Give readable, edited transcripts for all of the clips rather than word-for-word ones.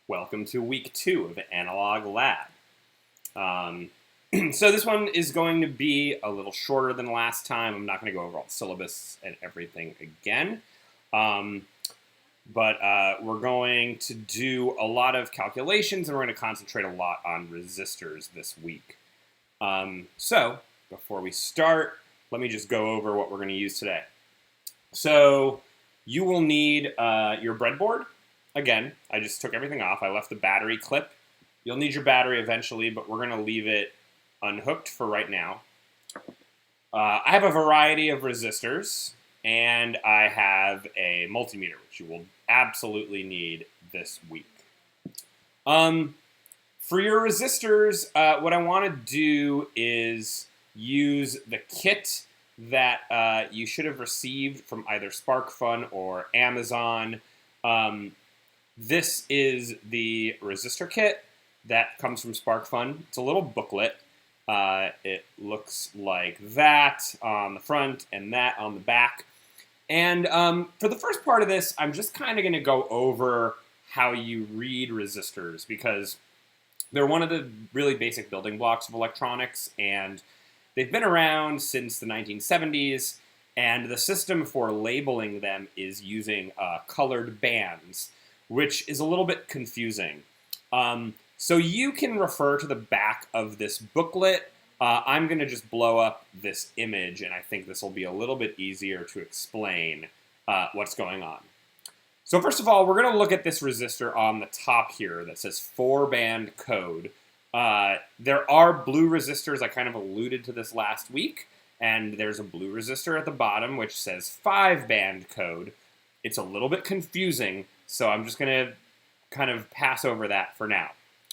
Welcome to week 2 of Analog Lab. So this one is going to be a little shorter than last time. I'm not going to go over all the syllabus and everything again. But we're going to do a lot of calculations, and we're going to concentrate a lot on resistors this week. So before we start, let me just go over what we're going to use today. So you will need your breadboard. Again, I just took everything off. I left the battery clip. You'll need your battery eventually, but we're going to leave it unhooked for right now. I have a variety of resistors, and I have a multimeter, which you will absolutely need this week. For your resistors, what I want to do is use the kit that you should have received from either SparkFun or Amazon. This is the resistor kit that comes from SparkFun. It's a little booklet. It looks like that on the front and that on the back. And for the first part of this, I'm just kind of going to go over how you read resistors, because they're one of the really basic building blocks of electronics, and they've been around since the 1970s, and the system for labeling them is using colored bands, which is a little bit confusing. So you can refer to the back of this booklet. I'm going to just blow up this image, and I think this will be a little bit easier to explain what's going on. So first of all, we're going to look at this resistor on the top here that says 4-band code. There are blue resistors. I kind of alluded to this last week, and there's a blue resistor at the bottom which says 5-band code. It's a little bit confusing, so I'm just going to kind of pass over that for now.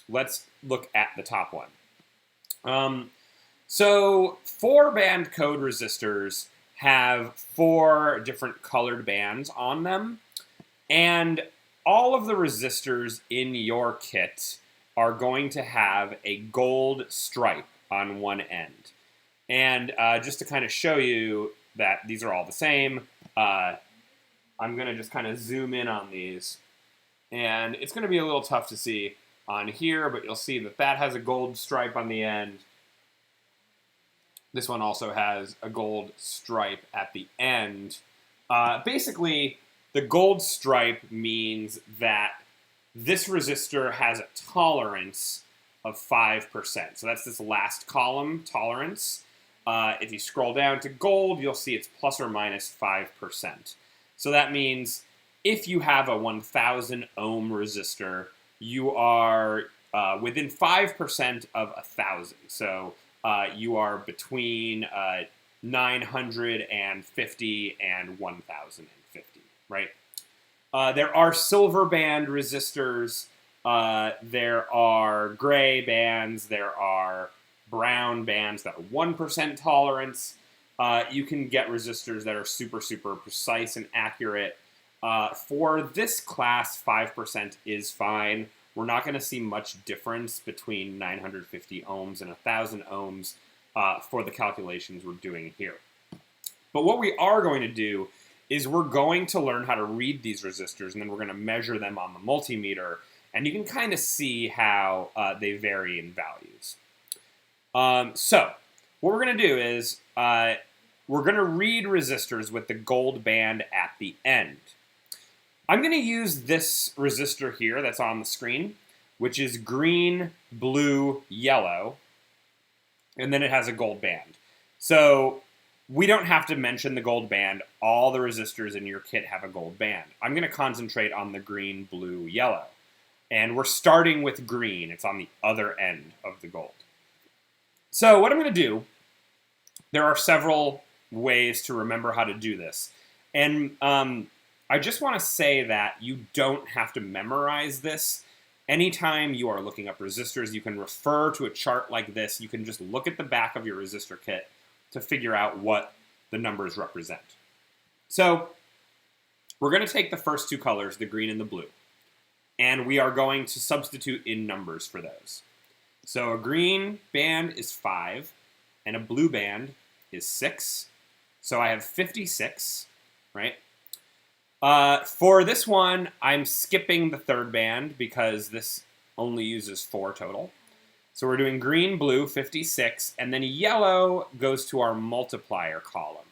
Let's look at the top one. So 4-band code resistors have 4 different colored bands on them, and all of the resistors in your kit are going to have a gold stripe on one end. And just to kind of show you that these are all the same, I'm going to just kind of zoom in on these. And it's going to be a little tough to see on here, but you'll see that that has a gold stripe on the end. This one also has a gold stripe at the end. Basically, the gold stripe means that this resistor has a tolerance of 5%. So that's this last column, tolerance. If you scroll down to gold, you'll see it's plus or minus 5%. So that means if you have a 1,000 ohm resistor, you are within 5% of 1,000. So you are between 950 and 1,050, right? There are silver band resistors. There are gray bands. There are brown bands that are 1% tolerance. You can get resistors that are super, super precise and accurate. For this class, 5% is fine. We're not going to see much difference between 950 ohms and 1,000 ohms for the calculations we're doing here. But what we are going to do is we're going to learn how to read these resistors, and then we're going to measure them on the multimeter, and you can kind of see how they vary in values. So what we're going to do is we're going to read resistors with the gold band at the end. I'm going to use this resistor here that's on the screen, which is green, blue, yellow, and then it has a gold band. So we don't have to mention the gold band. All the resistors in your kit have a gold band. I'm going to concentrate on the green, blue, yellow. And we're starting with green. It's on the other end of the gold. So what I'm going to do, there are several ways to remember how to do this. And I just want to say that you don't have to memorize this. Anytime you are looking up resistors, you can refer to a chart like this. You can just look at the back of your resistor kit to figure out what the numbers represent. So we're going to take the first 2 colors, the green and the blue, and we are going to substitute in numbers for those. So a green band is 5, and a blue band is 6. So I have 56, right? For this one, I'm skipping the third band because this only uses 4 total. So we're doing green, blue, 56, and then yellow goes to our multiplier column.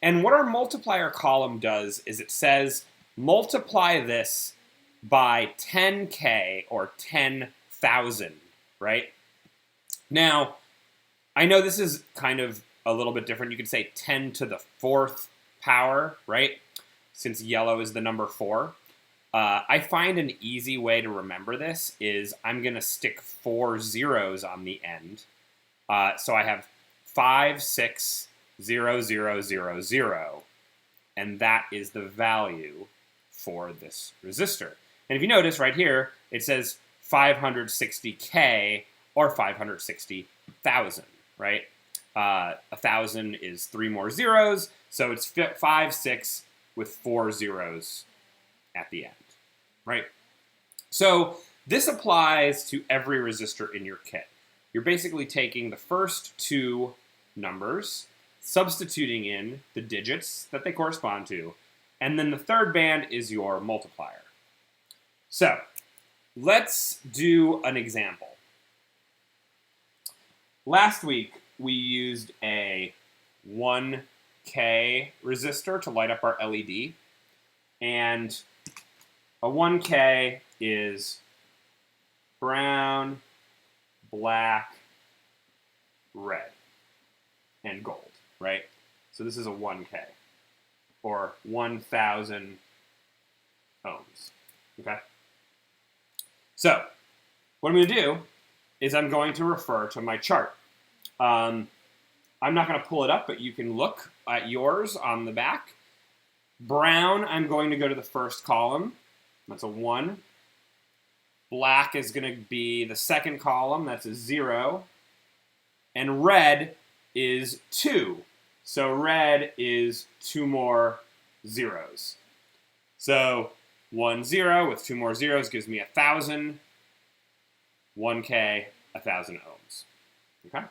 And what our multiplier column does is it says multiply this by 10k or 10,000, right? Now, I know this is kind of a little bit different. You could say 10 to the 4th power, right? Since yellow is the number 4. I find an easy way to remember this is I'm going to stick 4 zeros on the end. So I have 5, 6, 0, 0, 0, 0. And that is the value for this resistor. And if you notice right here, it says 560K or 560,000, right? 1,000 is 3 more zeros, so it's 5, 6 with 4 zeros at the end, right? So this applies to every resistor in your kit. You're basically taking the first 2 numbers, substituting in the digits that they correspond to, and then the third band is your multiplier. So let's do an example. Last week, we used a 1K resistor to light up our LED, and a 1K is brown, black, red, and gold, right? So this is a 1K, or 1,000 ohms, okay? So what I'm going to do is I'm going to refer to my chart. I'm not going to pull it up, but you can look at yours on the back. Brown, I'm going to go to the first column. That's a 1. Black is going to be the second column. That's a 0. And red is 2. So red is 2 more zeros. So 1 0 with 2 more zeros gives me 1,000. 1K, 1,000 ohms. Okay?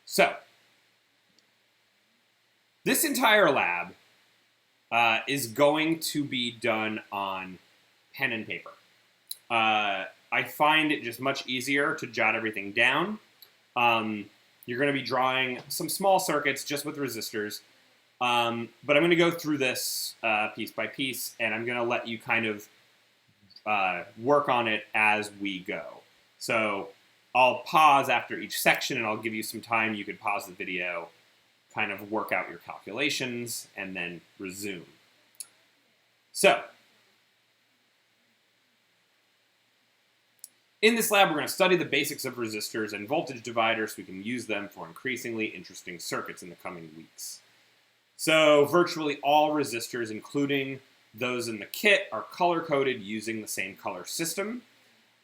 So, this entire lab is going to be done on pen and paper. I find it just much easier to jot everything down. You're going to be drawing some small circuits just with resistors. But I'm going to go through this piece by piece, and I'm going to let you kind of work on it as we go. So I'll pause after each section, and I'll give you some time. You could pause the video, kind of work out your calculations, and then resume. So in this lab, we're going to study the basics of resistors and voltage dividers so we can use them for increasingly interesting circuits in the coming weeks. So virtually all resistors, including those in the kit, are color-coded using the same color system.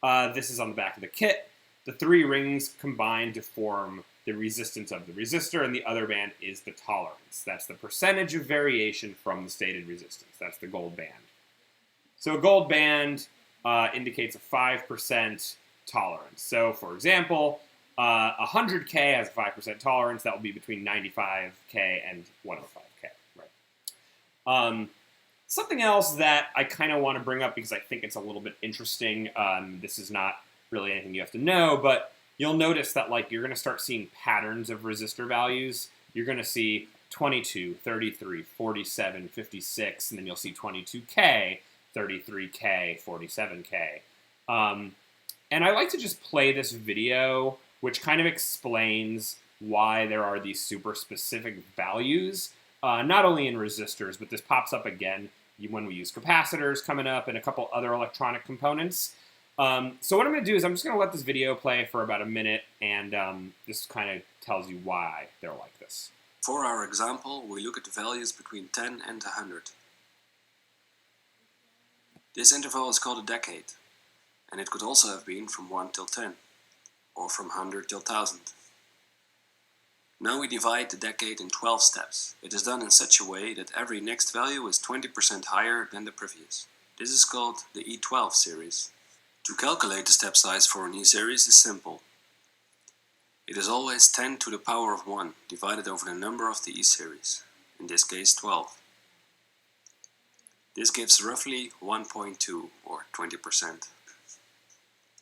This is on the back of the kit. The 3 rings combine to form the resistance of the resistor, and the other band is the tolerance. That's the percentage of variation from the stated resistance. That's the gold band. So a gold band indicates a 5% tolerance. So for example, 100K has a 5% tolerance. That will be between 95K and 105K, right? Something else that I kind of want to bring up because I think it's a little bit interesting. This is not really anything you have to know, but you'll notice that like you're going to start seeing patterns of resistor values. You're going to see 22, 33, 47, 56, and then you'll see 22K, 33K, 47K. And I like to just play this video, which kind of explains why there are these super specific values, not only in resistors, but this pops up again when we use capacitors coming up and a couple other electronic components. So what I'm going to do is I'm just going to let this video play for about a minute, and this kind of tells you why they're like this. For our example, we look at the values between 10 and 100. This interval is called a decade, and it could also have been from 1 till 10, or from 100 till 1000. Now we divide the decade in 12 steps. It is done in such a way that every next value is 20% higher than the previous. This is called the E12 series. To calculate the step size for an E series is simple. It is always 10 to the power of 1 divided over the number of the E series, in this case 12. This gives roughly 1.2 or 20%.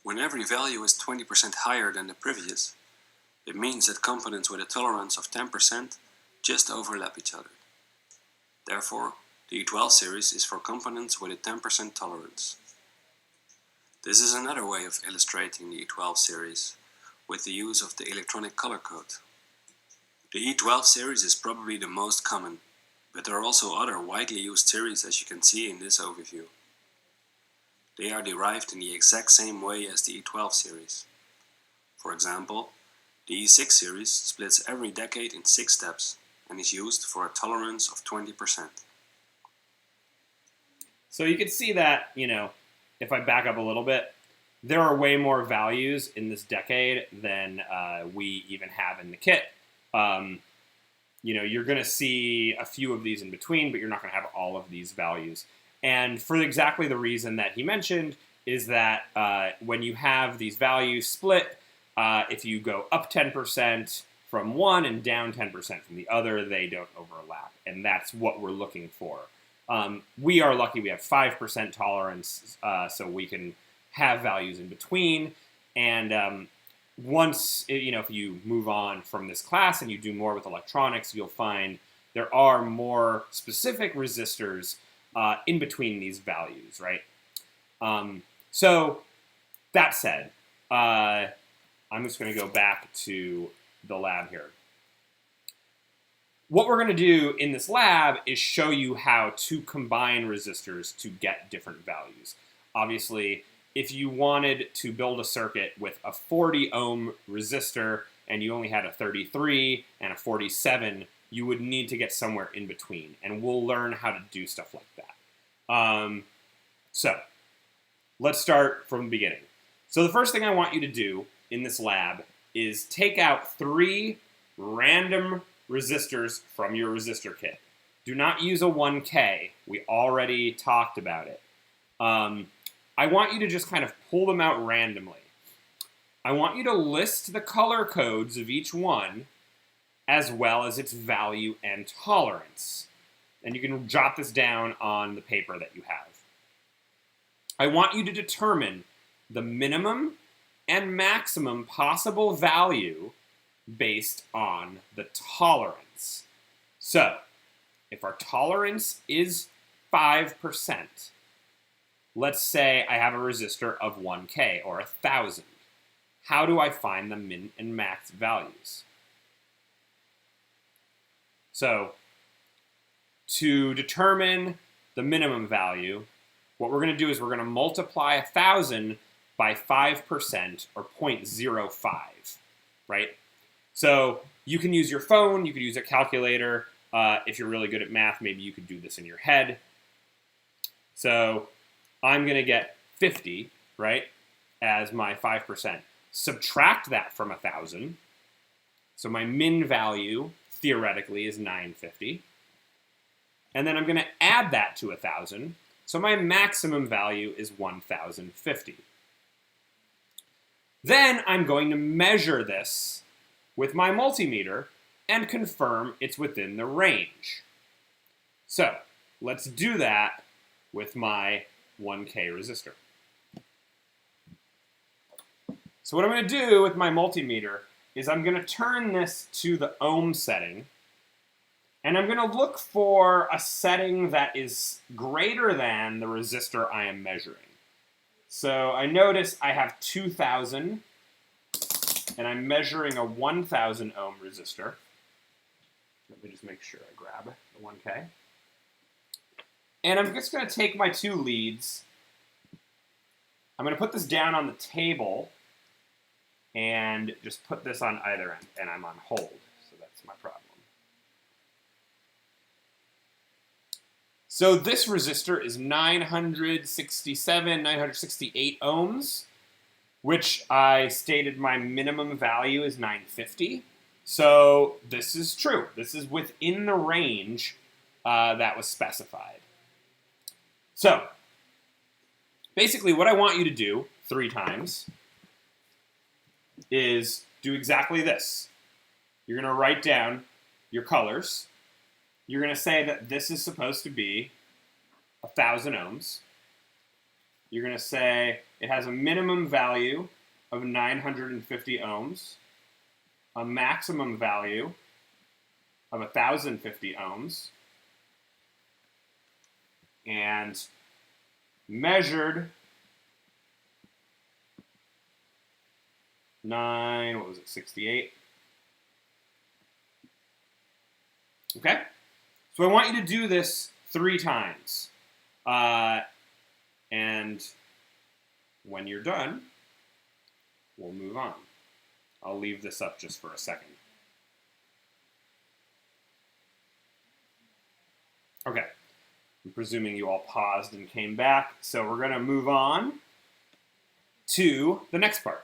When every value is 20% higher than the previous, it means that components with a tolerance of 10% just overlap each other. Therefore, the E12 series is for components with a 10% tolerance. This is another way of illustrating the E12 series, with the use of the electronic color code. The E12 series is probably the most common, but there are also other widely used series, as you can see in this overview. They are derived in the exact same way as the E12 series. For example, the E6 series splits every decade in 6 steps and is used for a tolerance of 20%. So you can see that, if I back up a little bit, there are way more values in this decade than we even have in the kit. You're going to see a few of these in between, but you're not going to have all of these values. And for exactly the reason that he mentioned is that when you have these values split, if you go up 10% from one and down 10% from the other, they don't overlap. And that's what we're looking for. We are lucky we have 5% tolerance, so we can have values in between. And once, if you move on from this class and you do more with electronics, you'll find there are more specific resistors in between these values, right? So that said, I'm just going to go back to the lab here. What we're going to do in this lab is show you how to combine resistors to get different values. Obviously, if you wanted to build a circuit with a 40 ohm resistor and you only had a 33 and a 47, you would need to get somewhere in between. And we'll learn how to do stuff like that. So let's start from the beginning. So the first thing I want you to do in this lab is take out 3 random resistors from your resistor kit. Do not use a 1K. We already talked about it. I want you to just kind of pull them out randomly. I want you to list the color codes of each one as well as its value and tolerance. And you can jot this down on the paper that you have. I want you to determine the minimum and maximum possible value based on the tolerance. So, if our tolerance is 5%, let's say I have a resistor of 1K or 1,000. How do I find the min and max values? So, to determine the minimum value, what we're going to do is we're going to multiply 1,000 by 5% or 0.05, right? So you can use your phone, you could use a calculator. If you're really good at math, maybe you could do this in your head. So I'm going to get 50, right, as my 5%. Subtract that from 1,000. So my min value, theoretically, is 950. And then I'm going to add that to 1,000. So my maximum value is 1,050. Then I'm going to measure this with my multimeter and confirm it's within the range. So let's do that with my 1K resistor. So what I'm going to do with my multimeter is I'm going to turn this to the ohm setting, and I'm going to look for a setting that is greater than the resistor I am measuring. So I notice I have 2,000, and I'm measuring a 1,000 ohm resistor. Let me just make sure I grab the 1K. And I'm just going to take my 2 leads. I'm going to put this down on the table and just put this on either end, and I'm on hold, so that's my problem. So this resistor is 968 ohms, which I stated my minimum value is 950. So this is true. This is within the range that was specified. So basically what I want you to do 3 times is do exactly this. You're going to write down your colors. You're going to say that this is supposed to be 1,000 ohms. You're going to say it has a minimum value of 950 ohms, a maximum value of 1,050 ohms, and measured 68. Okay? So I want you to do this 3 times. And when you're done, we'll move on. I'll leave this up just for a second. Okay. I'm presuming you all paused and came back. So we're going to move on to the next part.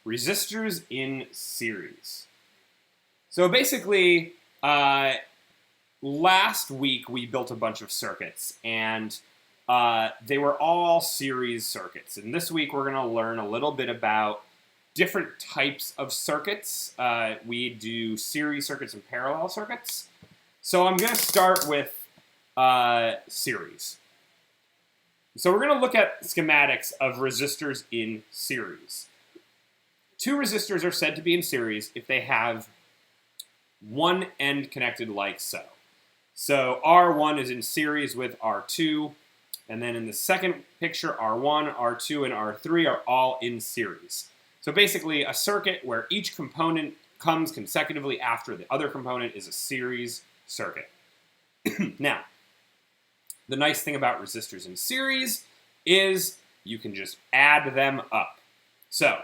Resistors in series. So basically, last week we built a bunch of circuits, and they were all series circuits. And this week we're going to learn a little bit about different types of circuits. We do series circuits and parallel circuits. So I'm going to start with series. So we're going to look at schematics of resistors in series. 2 resistors are said to be in series if they have one end connected like so. So R1 is in series with R2, and then in the second picture, R1, R2, and R3 are all in series. So basically, a circuit where each component comes consecutively after the other component is a series circuit. Now, the nice thing about resistors in series is you can just add them up. So,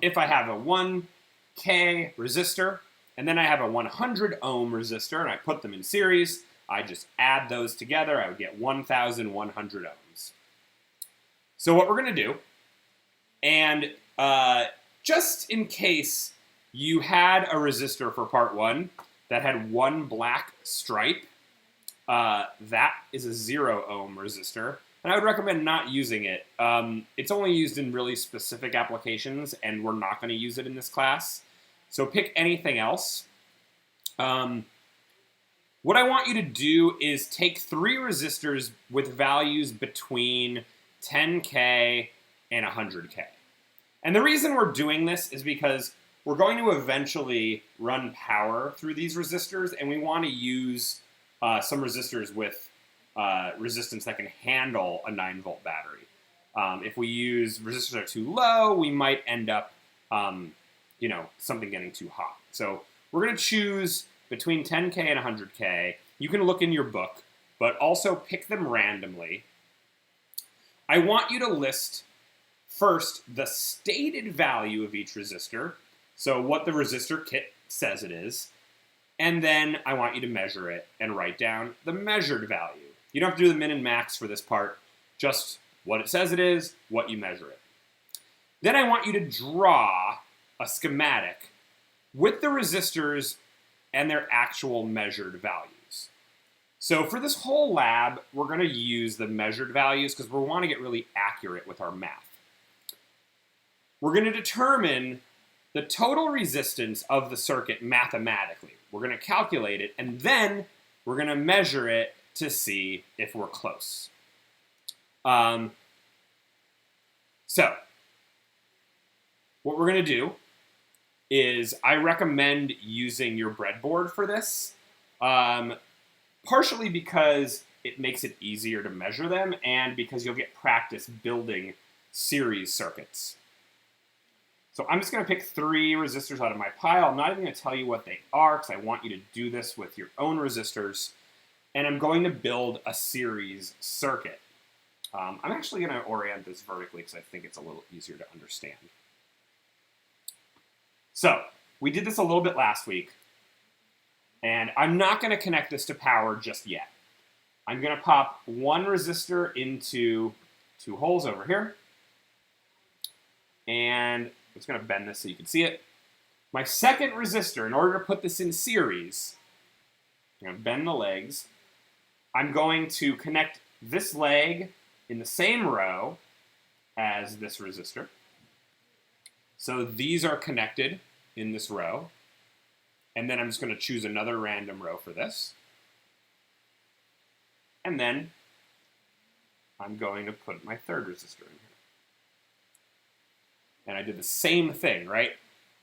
if I have a 1K resistor, and then I have a 100 ohm resistor, and I put them in series, I just add those together, I would get 1,100 ohms. So what we're going to do, and just in case you had a resistor for part 1 that had one black stripe, that is a 0 ohm resistor. And I would recommend not using it. It's only used in really specific applications, and we're not going to use it in this class. So pick anything else. What I want you to do is take 3 resistors with values between 10K and 100K. And the reason we're doing this is because we're going to eventually run power through these resistors, and we want to use some resistors with resistance that can handle a 9-volt battery. If we use resistors that are too low, we might end up, something getting too hot. So we're going to choose between 10K and 100K. You can look in your book, but also pick them randomly. I want you to list first the stated value of each resistor, so what the resistor kit says it is, and then I want you to measure it and write down the measured value. You don't have to do the min and max for this part, just what it says it is, what you measure it. Then I want you to draw a schematic with the resistors and their actual measured values. So for this whole lab, we're going to use the measured values because we want to get really accurate with our math. We're going to determine the total resistance of the circuit mathematically. We're going to calculate it, and then we're going to measure it to see if we're close. So, what we're going to do is I recommend using your breadboard for this, partially because it makes it easier to measure them and because you'll get practice building series circuits. So I'm just going to pick 3 resistors out of my pile. I'm not even going to tell you what they are because I want you to do this with your own resistors. And I'm going to build a series circuit. I'm actually going to orient this vertically because I think it's a little easier to understand. So we did this a little bit last week. And I'm not going to connect this to power just yet. I'm going to pop one resistor into 2 holes over here. And I'm just going to bend this so you can see it. My second resistor, in order to put this in series, I'm going to bend the legs. I'm going to connect this leg in the same row as this resistor. So these are connected in this row. And then I'm just going to choose another random row for this. And then I'm going to put my third resistor in here. And I did the same thing, right?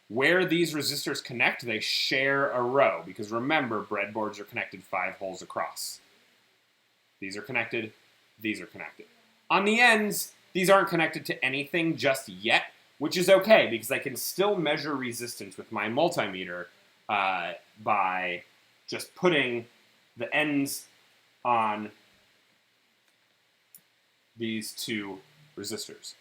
Where these resistors connect, they share a row, because remember, breadboards are connected 5 holes across. These are connected, these are connected. On the ends, these aren't connected to anything just yet, which is okay, because I can still measure resistance with my multimeter by just putting the ends on these two resistors.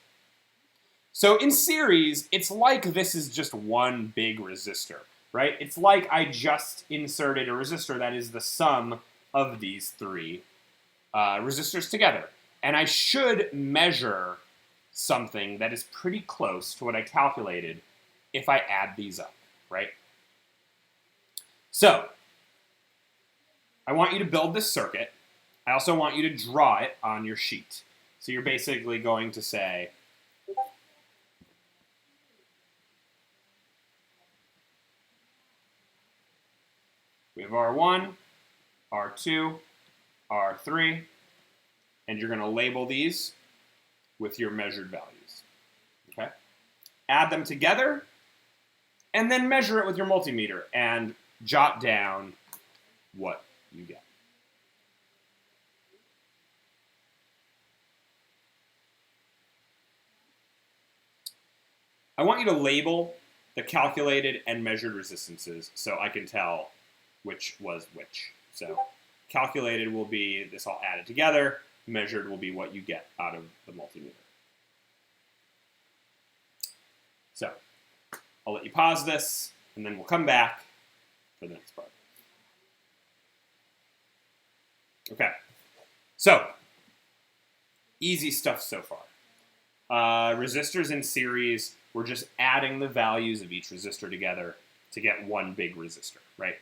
So in series, it's like this is just one big resistor, right? It's like I just inserted a resistor that is the sum of these 3 resistors together. And I should measure something that is pretty close to what I calculated if I add these up, right? So I want you to build this circuit. I also want you to draw it on your sheet. So you're basically going to say, we have R1, R2, R3, and you're going to label these with your measured values. Okay? Add them together, and then measure it with your multimeter, and jot down what you get. I want you to label the calculated and measured resistances so I can tell which was which. So calculated will be this all added together. Measured will be what you get out of the multimeter. So I'll let you pause this, and then we'll come back for the next part. Okay, so easy stuff so far. Resistors in series, we're just adding the values of each resistor together to get one big resistor, right?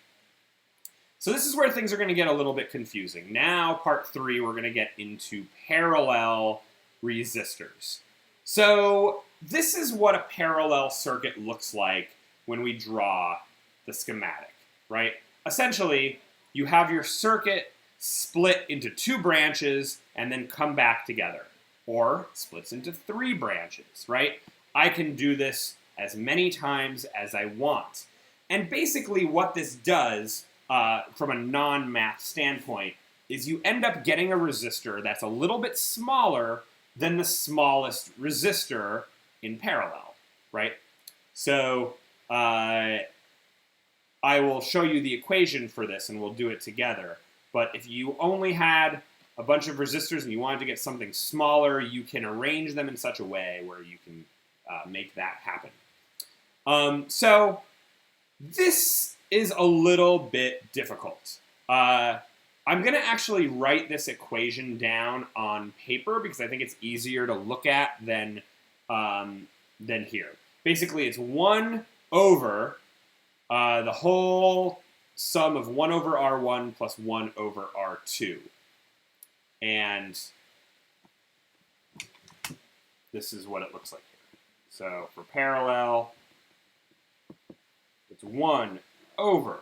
So this is where things are going to get a little bit confusing. Now, part 3, we're going to get into parallel resistors. So this is what a parallel circuit looks like when we draw the schematic, right? Essentially, you have your circuit split into 2 branches and then come back together, or splits into 3 branches, right? I can do this as many times as I want. And basically what this does from a non-math standpoint is you end up getting a resistor that's a little bit smaller than the smallest resistor in parallel, right? So I will show you the equation for this and we'll do it together. But if you only had a bunch of resistors and you wanted to get something smaller, you can arrange them in such a way where you can make that happen. So this is a little bit difficult. I'm going to actually write this equation down on paper because I think it's easier to look at than here. Basically, it's 1 over the whole sum of 1 over R1 plus 1 over R2. And this is what it looks like here. So for parallel, it's 1 over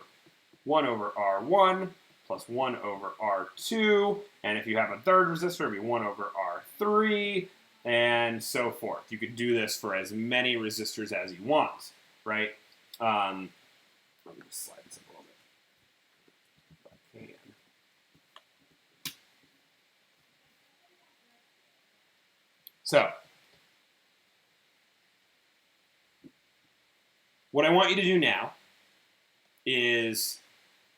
R1 plus 1 over R2. And if you have a third resistor, it'd be 1 over R3, and so forth. You could do this for as many resistors as you want, right? Let me just slide this up a little bit if I can. So, what I want you to do now is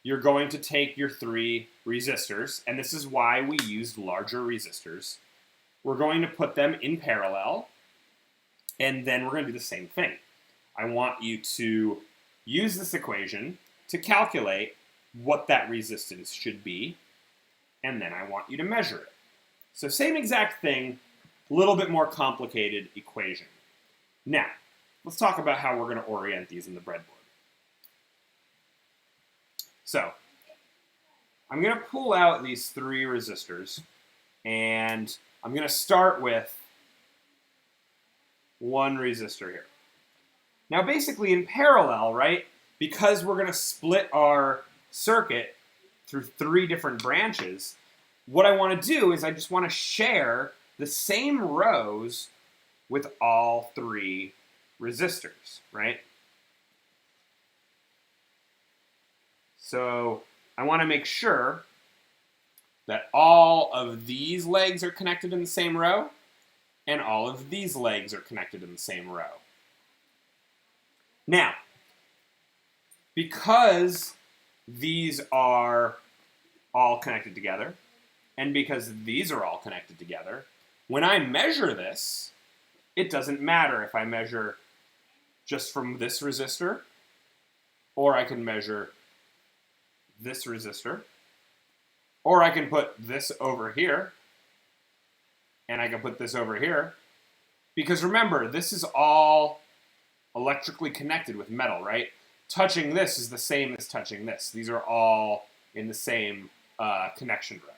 you're going to take your 3 resistors, and this is why we used larger resistors. We're going to put them in parallel, and then we're going to do the same thing. I want you to use this equation to calculate what that resistance should be, and then I want you to measure it. So same exact thing, a little bit more complicated equation. Now, let's talk about how we're going to orient these in the breadboard. So, I'm going to pull out these 3 resistors, and I'm going to start with 1 resistor here. Now, basically in parallel, right, because we're going to split our circuit through 3 different branches, what I want to do is I just want to share the same rows with all three resistors, right? So I want to make sure that all of these legs are connected in the same row, and all of these legs are connected in the same row. Now, because these are all connected together, and because these are all connected together, when I measure this, it doesn't matter if I measure just from this resistor, or I can measure this resistor, or I can put this over here, and I can put this over here. Because remember, this is all electrically connected with metal, right? Touching this is the same as touching this. These are all in the same connection row.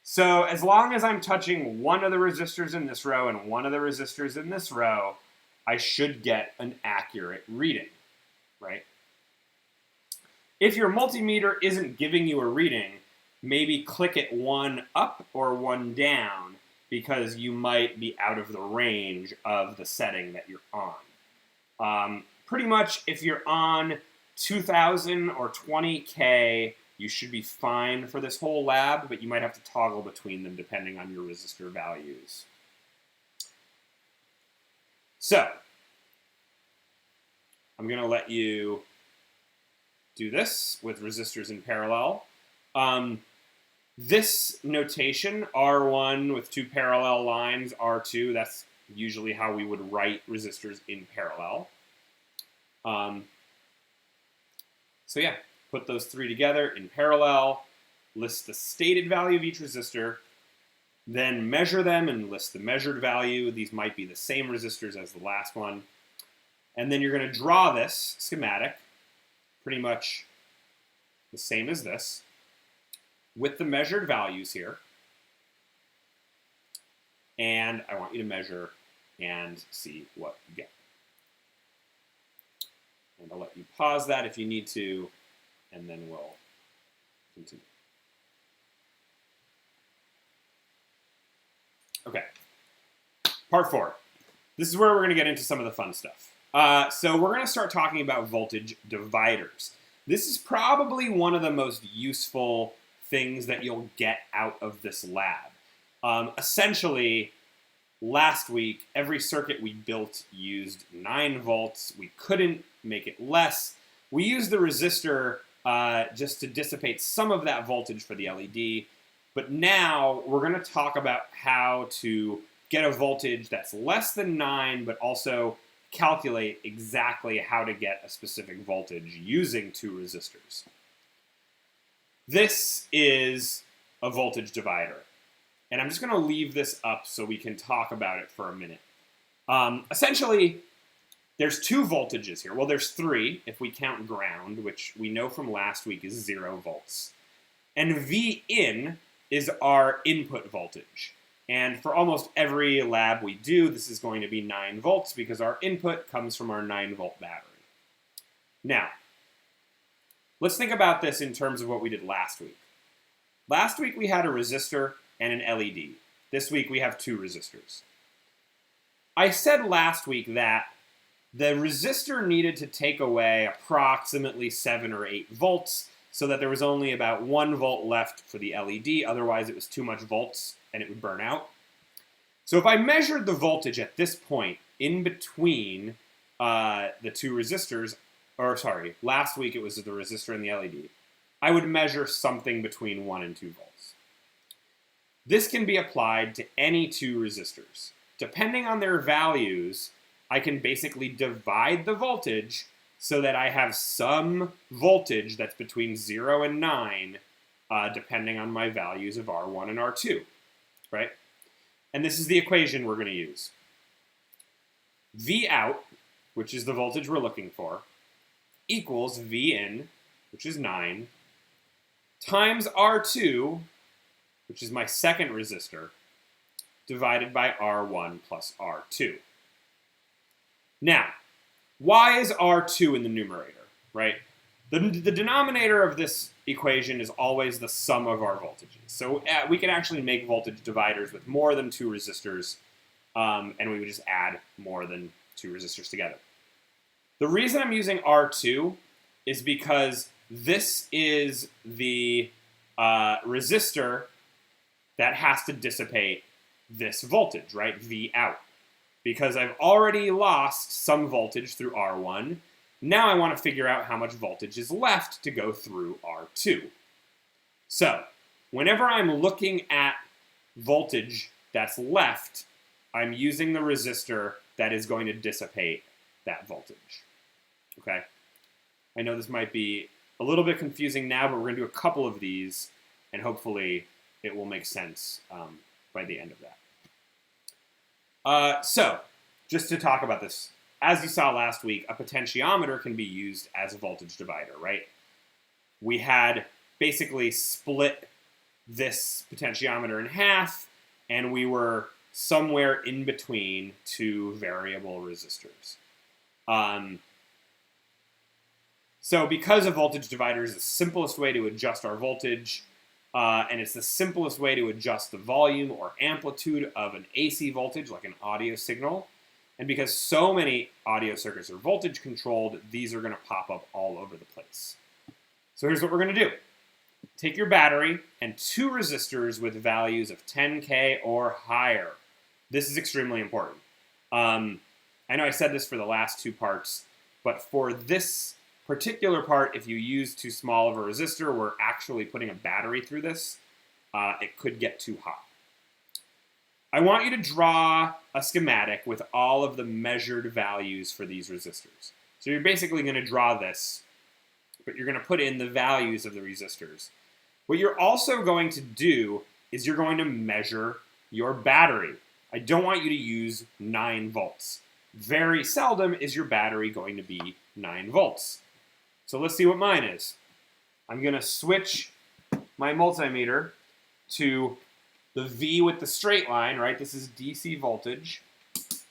So as long as I'm touching one of the resistors in this row and one of the resistors in this row, I should get an accurate reading, right? If your multimeter isn't giving you a reading, maybe click it one up or one down, because you might be out of the range of the setting that you're on. Pretty much if you're on 2000 or 20K, you should be fine for this whole lab, but you might have to toggle between them depending on your resistor values. So, I'm going to let you do this with resistors in parallel. This notation, R1 with two parallel lines, R2, that's usually how we would write resistors in parallel. So yeah, put those three together in parallel, list the stated value of each resistor, then measure them and list the measured value. These might be the same resistors as the last one. And then you're going to draw this schematic, pretty much the same as this, with the measured values here. And I want you to measure and see what you get. And I'll let you pause that if you need to, and then we'll continue. Okay, part 4. This is where we're going to get into some of the fun stuff. So we're going to start talking about voltage dividers. This is probably one of the most useful things that you'll get out of this lab. Essentially, last week, every circuit we built used 9 volts. We couldn't make it less. We used the resistor just to dissipate some of that voltage for the LED. But now we're going to talk about how to get a voltage that's less than 9, but also calculate exactly how to get a specific voltage using 2 resistors. This is a voltage divider. And I'm just going to leave this up so we can talk about it for a minute. Essentially, there's 2 voltages here. Well, there's 3 if we count ground, which we know from last week is 0 volts. And V in is our input voltage. And for almost every lab we do, this is going to be 9 volts because our input comes from our 9-volt battery. Now, let's think about this in terms of what we did last week. Last week we had a resistor and an LED. This week we have 2 resistors. I said last week that the resistor needed to take away approximately 7 or 8 volts so that there was only about 1 volt left for the LED. Otherwise, it was too much volts and it would burn out. So if I measured the voltage at this point in between the 2 resistors, or sorry, last week it was the resistor and the LED, I would measure something between 1 and 2 volts. This can be applied to any 2 resistors. Depending on their values, I can basically divide the voltage so that I have some voltage that's between 0 and 9, depending on my values of R1 and R2, right? And this is the equation we're going to use. V out, which is the voltage we're looking for, equals V in, which is 9, times R2, which is my second resistor, divided by R1 plus R2. Now, why is R2 in the numerator, right? The denominator of this equation is always the sum of our voltages. So we can actually make voltage dividers with more than 2 resistors, and we would just add more than 2 resistors together. The reason I'm using R2 is because this is the resistor that has to dissipate this voltage, right, V out. Because I've already lost some voltage through R1, now I want to figure out how much voltage is left to go through R2. So, whenever I'm looking at voltage that's left, I'm using the resistor that is going to dissipate that voltage. Okay? I know this might be a little bit confusing now, but we're going to do a couple of these, and hopefully it will make sense by the end of that. So, just to talk about this, as you saw last week, a potentiometer can be used as a voltage divider, right? We had basically split this potentiometer in half, and we were somewhere in between 2 variable resistors. So because a voltage divider is the simplest way to adjust our voltage, and it's the simplest way to adjust the volume or amplitude of an AC voltage, like an audio signal, and because so many audio circuits are voltage controlled, these are going to pop up all over the place. So here's what we're going to do. Take your battery and 2 resistors with values of 10K or higher. This is extremely important. I know I said this for the last 2 parts, but for this particular part, if you use too small of a resistor, we're actually putting a battery through this. It could get too hot. I want you to draw a schematic with all of the measured values for these resistors. So you're basically going to draw this, but you're going to put in the values of the resistors. What you're also going to do is you're going to measure your battery. I don't want you to use 9 volts. Very seldom is your battery going to be 9 volts. So let's see what mine is. I'm going to switch my multimeter to the V with the straight line, right? This is DC voltage.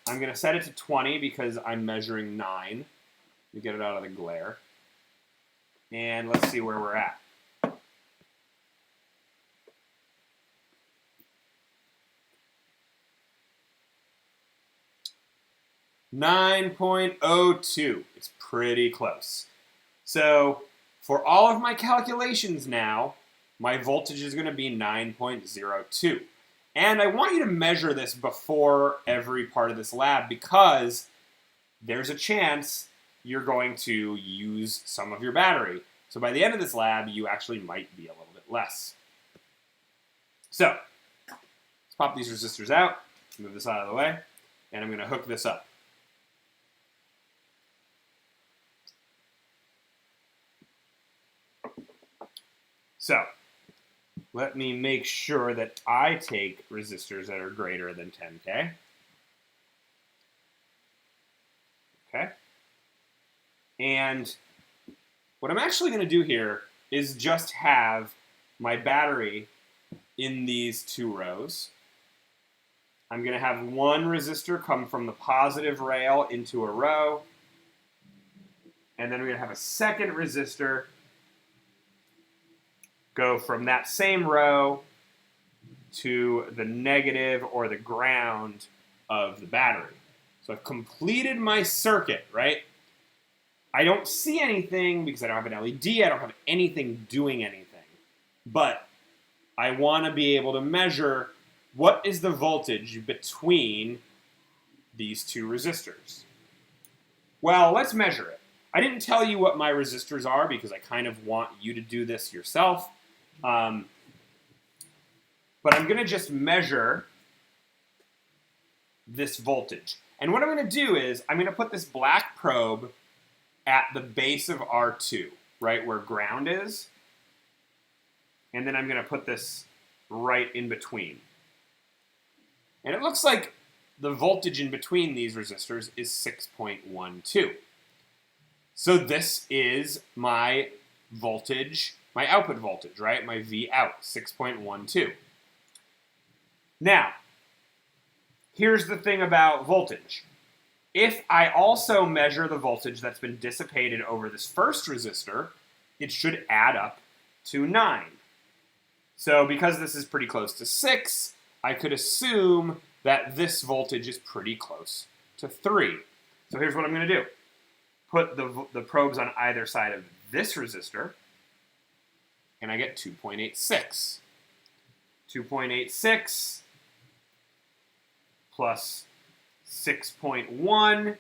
I'm going to set it to 20 because I'm measuring 9. Let me get it out of the glare. And let's see where we're at. .02. It's pretty close. So for all of my calculations now, my voltage is going to be 9.02. And I want you to measure this before every part of this lab because there's a chance you're going to use some of your battery. So by the end of this lab, you actually might be a little bit less. So let's pop these resistors out, move this out of the way, and I'm going to hook this up. So let me make sure that I take resistors that are greater than 10K. Okay. And what I'm actually going to do here is just have my battery in these 2 rows. I'm going to have one resistor come from the positive rail into a row. And then we're going to have a second resistor go from that same row to the negative or the ground of the battery. So I've completed my circuit, right? I don't see anything because I don't have an LED. I don't have anything doing anything. But I want to be able to measure what is the voltage between these 2 resistors. Well, let's measure it. I didn't tell you what my resistors are because I kind of want you to do this yourself. But I'm going to just measure this voltage. And what I'm going to do is I'm going to put this black probe at the base of R2, right where ground is. And then I'm going to put this right in between. And it looks like the voltage in between these resistors is 6.12. So this is my voltage, my output voltage, right? My V out, 6.12. Now, here's the thing about voltage. If I also measure the voltage that's been dissipated over this first resistor, it should add up to 9. So because this is pretty close to 6, I could assume that this voltage is pretty close to 3. So here's what I'm going to do. Put the probes on either side of this resistor, and I get 2.86. 2.86 plus 6.1.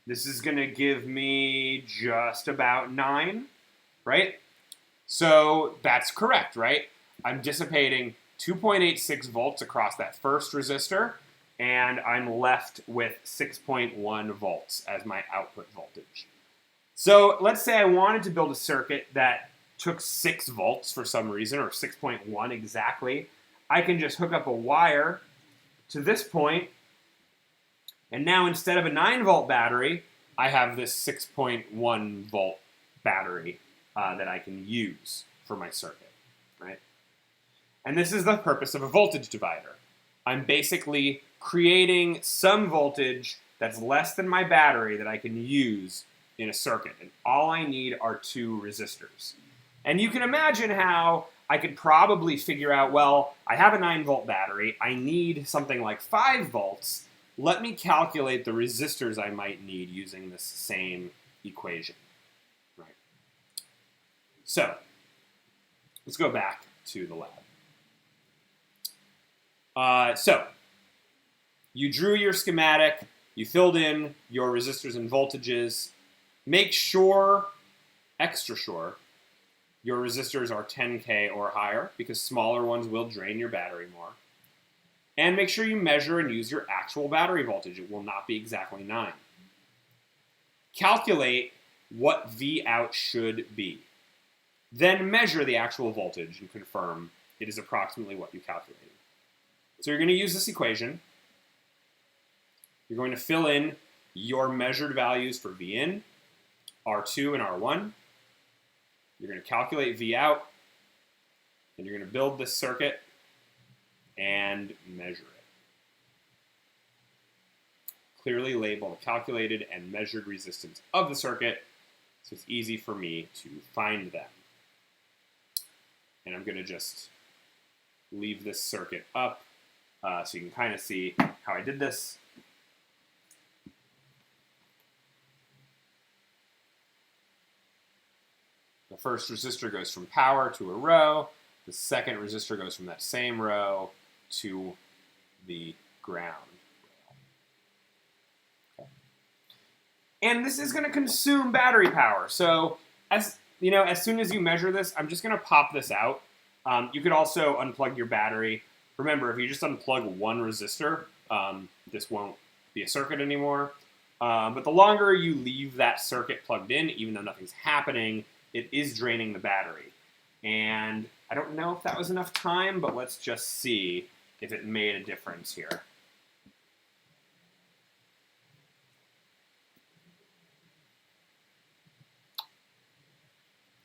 This is going to give me just about 9, right? So that's correct, right? I'm dissipating 2.86 volts across that first resistor, and I'm left with 6.1 volts as my output voltage. So let's say I wanted to build a circuit that took 6 volts for some reason, or 6.1 exactly. I can just hook up a wire to this point, and now instead of a 9-volt battery, I have this 6.1 volt battery that I can use for my circuit, right? And this is the purpose of a voltage divider. I'm basically creating some voltage that's less than my battery that I can use in a circuit, and all I need are 2 resistors. And you can imagine how I could probably figure out, well, I have a 9-volt battery, I need something like 5 volts, let me calculate the resistors I might need using this same equation. Right. So, let's go back to the lab. So, you drew your schematic, you filled in your resistors and voltages. Make sure, extra sure, your resistors are 10K or higher, because smaller ones will drain your battery more. And make sure you measure and use your actual battery voltage. It will not be exactly 9. Calculate what V out should be. Then measure the actual voltage and confirm it is approximately what you calculated. So you're going to use this equation. You're going to fill in your measured values for V in, R2, and R1. You're going to calculate V out, and you're going to build this circuit and measure it. Clearly label the calculated and measured resistance of the circuit, so it's easy for me to find them. And I'm going to just leave this circuit up so you can kind of see how I did this. The first resistor goes from power to a row. The second resistor goes from that same row to the ground. Okay. And this is going to consume battery power. So as soon as you measure this, I'm just going to pop this out. You could also unplug your battery. Remember, if you just unplug one resistor, this won't be a circuit anymore. But the longer you leave that circuit plugged in, even though nothing's happening, it is draining the battery. And I don't know if that was enough time, but let's just see if it made a difference here.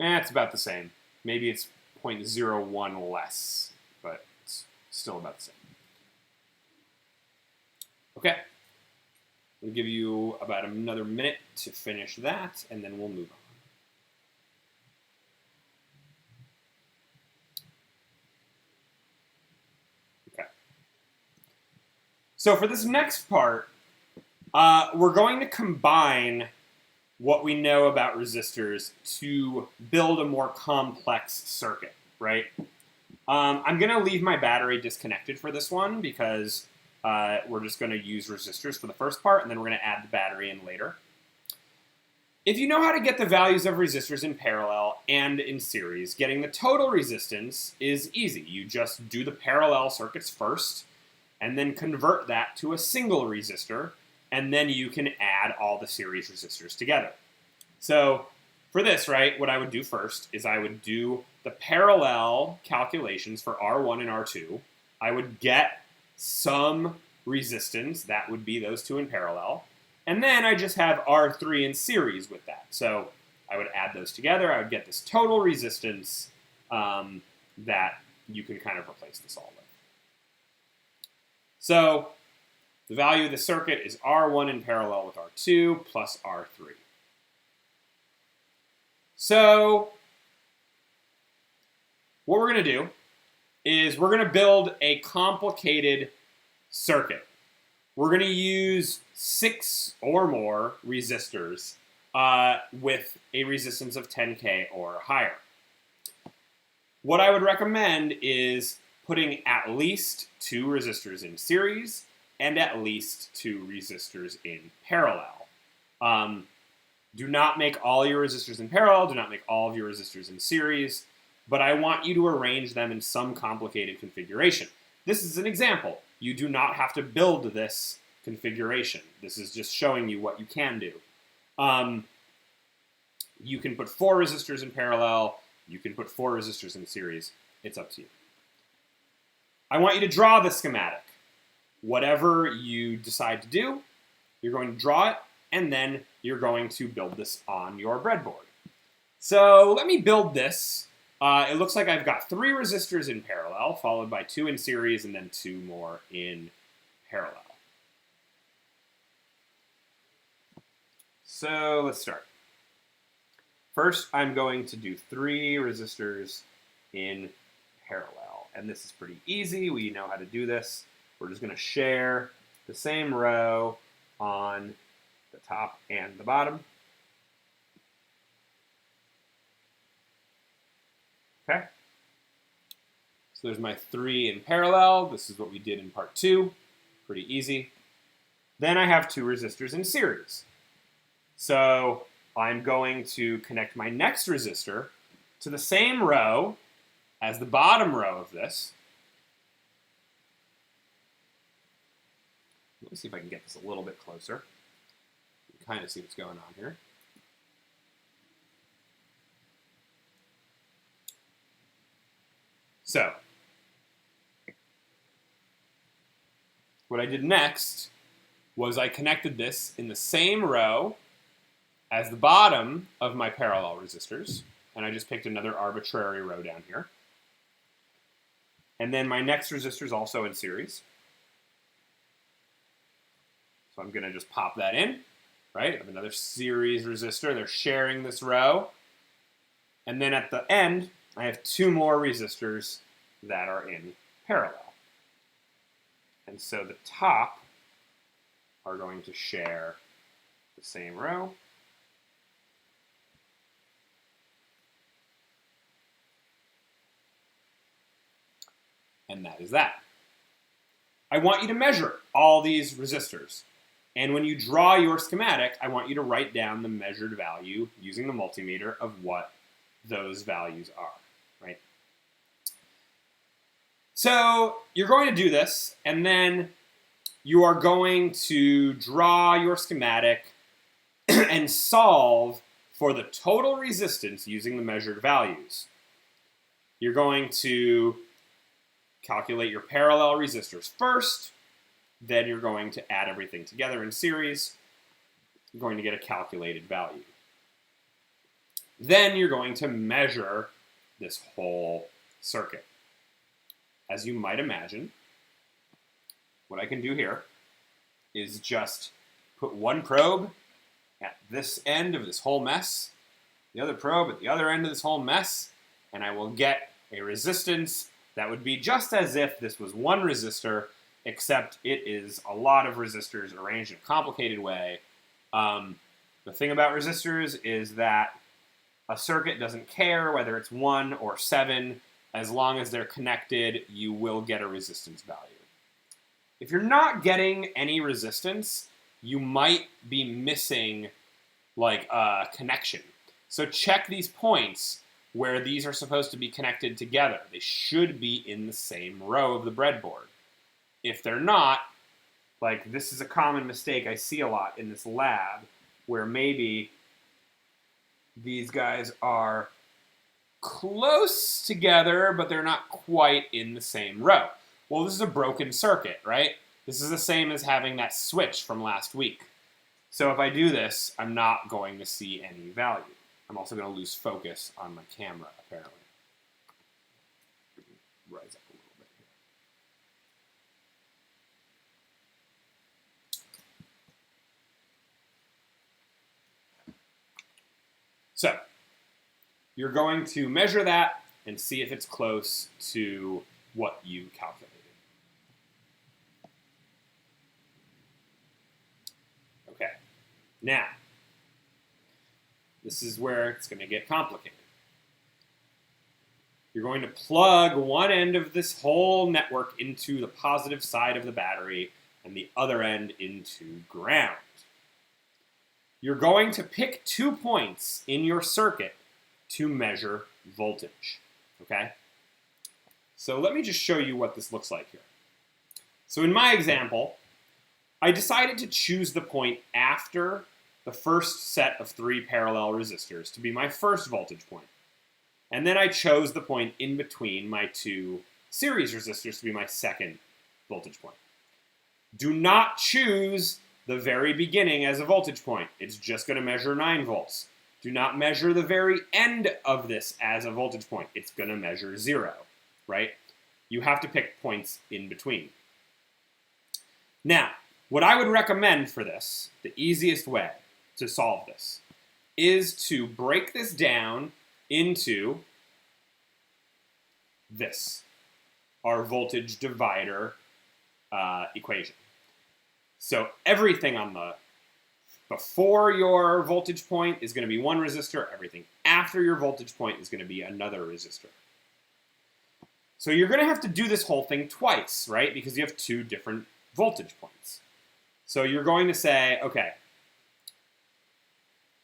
It's about the same. Maybe it's 0.01 less, but it's still about the same. Okay. We'll give you about another minute to finish that, and then we'll move on. So for this next part, we're going to combine what we know about resistors to build a more complex circuit, right? I'm going to leave my battery disconnected for this one because we're just going to use resistors for the first part, and then we're going to add the battery in later. If you know how to get the values of resistors in parallel and in series, getting the total resistance is easy. You just do the parallel circuits first, and then convert that to a single resistor, and then you can add all the series resistors together. So for this, right, what I would do first is I would do the parallel calculations for R1 and R2. I would get some resistance, that would be those two in parallel, and then I just have R3 in series with that. So I would add those together, I would get this total resistance that you can kind of replace this all with. So the value of the circuit is R1 in parallel with R2 plus R3. So what we're going to do is we're going to build a complicated circuit. We're going to use 6 or more resistors with a resistance of 10K or higher. What I would recommend is putting at least 2 resistors in series and at least 2 resistors in parallel. Do not make all your resistors in parallel, do not make all of your resistors in series, but I want you to arrange them in some complicated configuration. This is an example. You do not have to build this configuration. This is just showing you what you can do. You can put 4 resistors in parallel, you can put 4 resistors in series. It's up to you. I want you to draw the schematic. Whatever you decide to do, you're going to draw it, and then you're going to build this on your breadboard. So let me build this. It looks like I've got 3 resistors in parallel, followed by 2 in series, and then 2 more in parallel. So let's start. First, I'm going to do 3 resistors in parallel. And this is pretty easy. We know how to do this. We're just going to share the same row on the top and the bottom. Okay. So there's my 3 in parallel. This is what we did in part 2. Pretty easy. Then I have 2 resistors in series. So I'm going to connect my next resistor to the same row as the bottom row of this. Let me see if I can get this a little bit closer. You can kind of see what's going on here. So, what I did next was I connected this in the same row as the bottom of my parallel resistors, and I just picked another arbitrary row down here. And then my next resistor is also in series. So I'm going to just pop that in, right? I have another series resistor. They're sharing this row. And then at the end, I have 2 more resistors that are in parallel. And so the top are going to share the same row. And that is that. I want you to measure all these resistors. And when you draw your schematic, I want you to write down the measured value using the multimeter of what those values are, right? So you're going to do this, and then you are going to draw your schematic and solve for the total resistance using the measured values. You're going to calculate your parallel resistors first, then you're going to add everything together in series. You're going to get a calculated value. Then you're going to measure this whole circuit. As you might imagine, what I can do here is just put one probe at this end of this whole mess, the other probe at the other end of this whole mess, and I will get a resistance that would be just as if this was one resistor, except it is a lot of resistors arranged in a complicated way. The thing about resistors is that a circuit doesn't care whether it's 1 or 7. As long as they're connected, you will get a resistance value. If you're not getting any resistance, you might be missing like a connection. So check these points where these are supposed to be connected together. They should be in the same row of the breadboard. If they're not, like this is a common mistake I see a lot in this lab, where maybe these guys are close together, but they're not quite in the same row. Well, this is a broken circuit, right? This is the same as having that switch from last week. So if I do this, I'm not going to see any value. I'm also going to lose focus on my camera, apparently. Rise up a little bit here. So you're going to measure that and see if it's close to what you calculated. Okay, now, this is where it's going to get complicated. You're going to plug one end of this whole network into the positive side of the battery and the other end into ground. You're going to pick 2 points in your circuit to measure voltage, okay? So let me just show you what this looks like here. So in my example, I decided to choose the point after the first set of 3 parallel resistors to be my first voltage point. And then I chose the point in between my 2 series resistors to be my second voltage point. Do not choose the very beginning as a voltage point. It's just going to measure 9 volts. Do not measure the very end of this as a voltage point. It's going to measure 0, right? You have to pick points in between. Now, what I would recommend for this, the easiest way to solve this, is to break this down into this, our voltage divider equation. So everything on the before your voltage point is going to be one resistor. Everything after your voltage point is going to be another resistor. So you're going to have to do this whole thing twice, right? Because you have 2 different voltage points. So you're going to say, okay,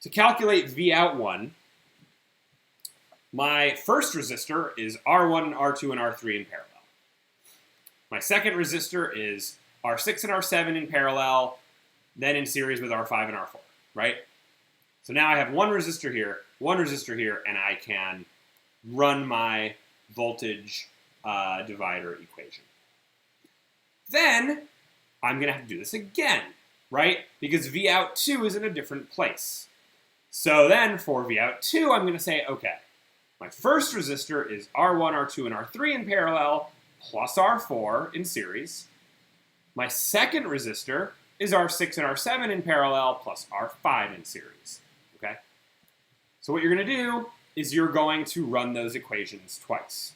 to calculate Vout1, my first resistor is R1 and R2 and R3 in parallel. My second resistor is R6 and R7 in parallel, then in series with R5 and R4, right? So now I have one resistor here, and I can run my voltage divider equation. Then I'm going to have to do this again, right? Because Vout2 is in a different place. So then for Vout2, I'm going to say, okay, my first resistor is R1, R2, and R3 in parallel, plus R4 in series. My second resistor is R6 and R7 in parallel, plus R5 in series, okay? So what you're going to do is you're going to run those equations twice.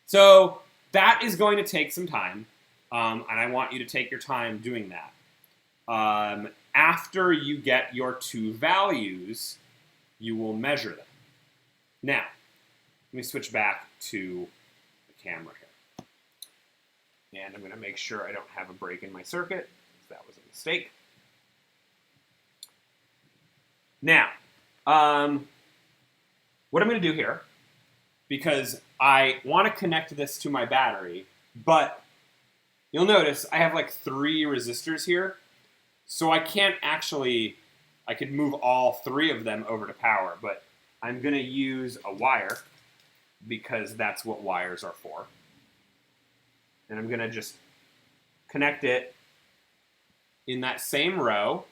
So that is going to take some time, and I want you to take your time doing that. After you get your 2 values, you will measure them. Now, let me switch back to the camera here. And I'm going to make sure I don't have a break in my circuit, because that was a mistake. Now, what I'm going to do here, because I want to connect this to my battery, but you'll notice I have like 3 resistors here, so I can't actually, I could move all 3 of them over to power, but I'm going to use a wire, because that's what wires are for. And I'm going to just connect it in that same row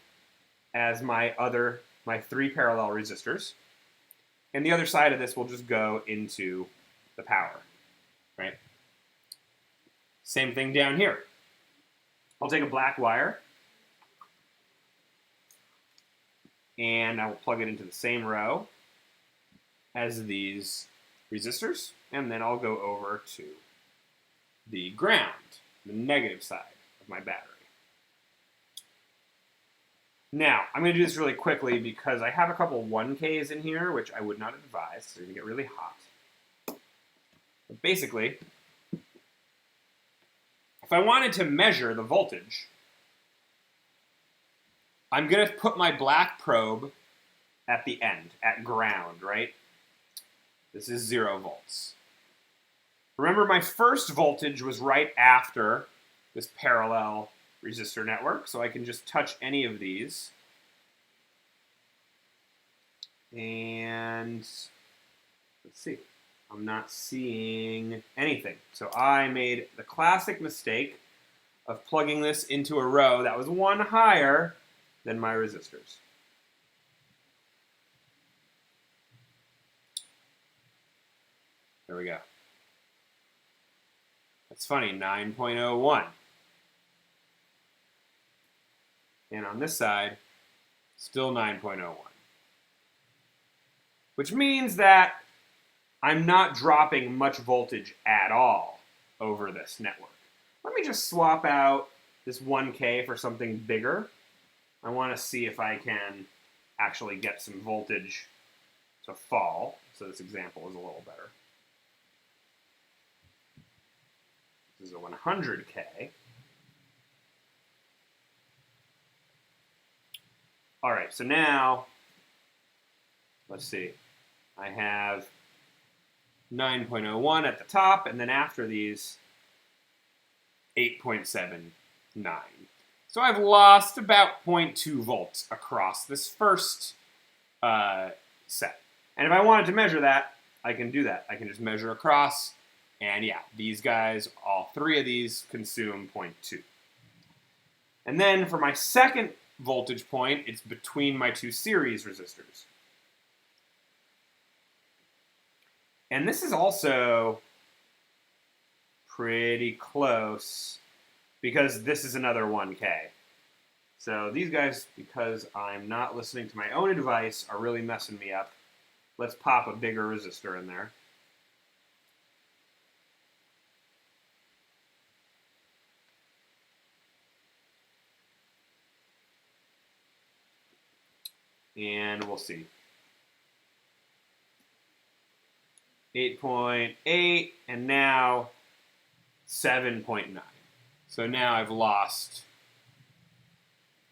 as my 3 parallel resistors. And the other side of this will just go into the power, right? Same thing down here. I'll take a black wire, and I will plug it into the same row as these resistors, and then I'll go over to the ground, the negative side of my battery. Now, I'm going to do this really quickly because I have a couple 1Ks in here, which I would not advise, so they're going to get really hot. But basically, if I wanted to measure the voltage, I'm going to put my black probe at the end, at ground, right? This is 0 volts. Remember, my first voltage was right after this parallel resistor network, so I can just touch any of these. And let's see, I'm not seeing anything. So I made the classic mistake of plugging this into a row that was 1 higher than my resistors. There we go. That's funny, 9.01. And on this side, still 9.01. Which means that I'm not dropping much voltage at all over this network. Let me just swap out this 1K for something bigger. I want to see if I can actually get some voltage to fall. So this example is a little better. This is a 100K. All right, so now, let's see. I have 9.01 at the top, and then after these, 8.79. So I've lost about 0.2 volts across this first set. And if I wanted to measure that, I can do that. I can just measure across, and yeah, these guys, all three of these consume 0.2. And then for my second voltage point, it's between my two series resistors. And this is also pretty close because this is another 1K. So these guys, because I'm not listening to my own advice, are really messing me up. Let's pop a bigger resistor in there. And we'll see. 8.8, and now 7.9. So now I've lost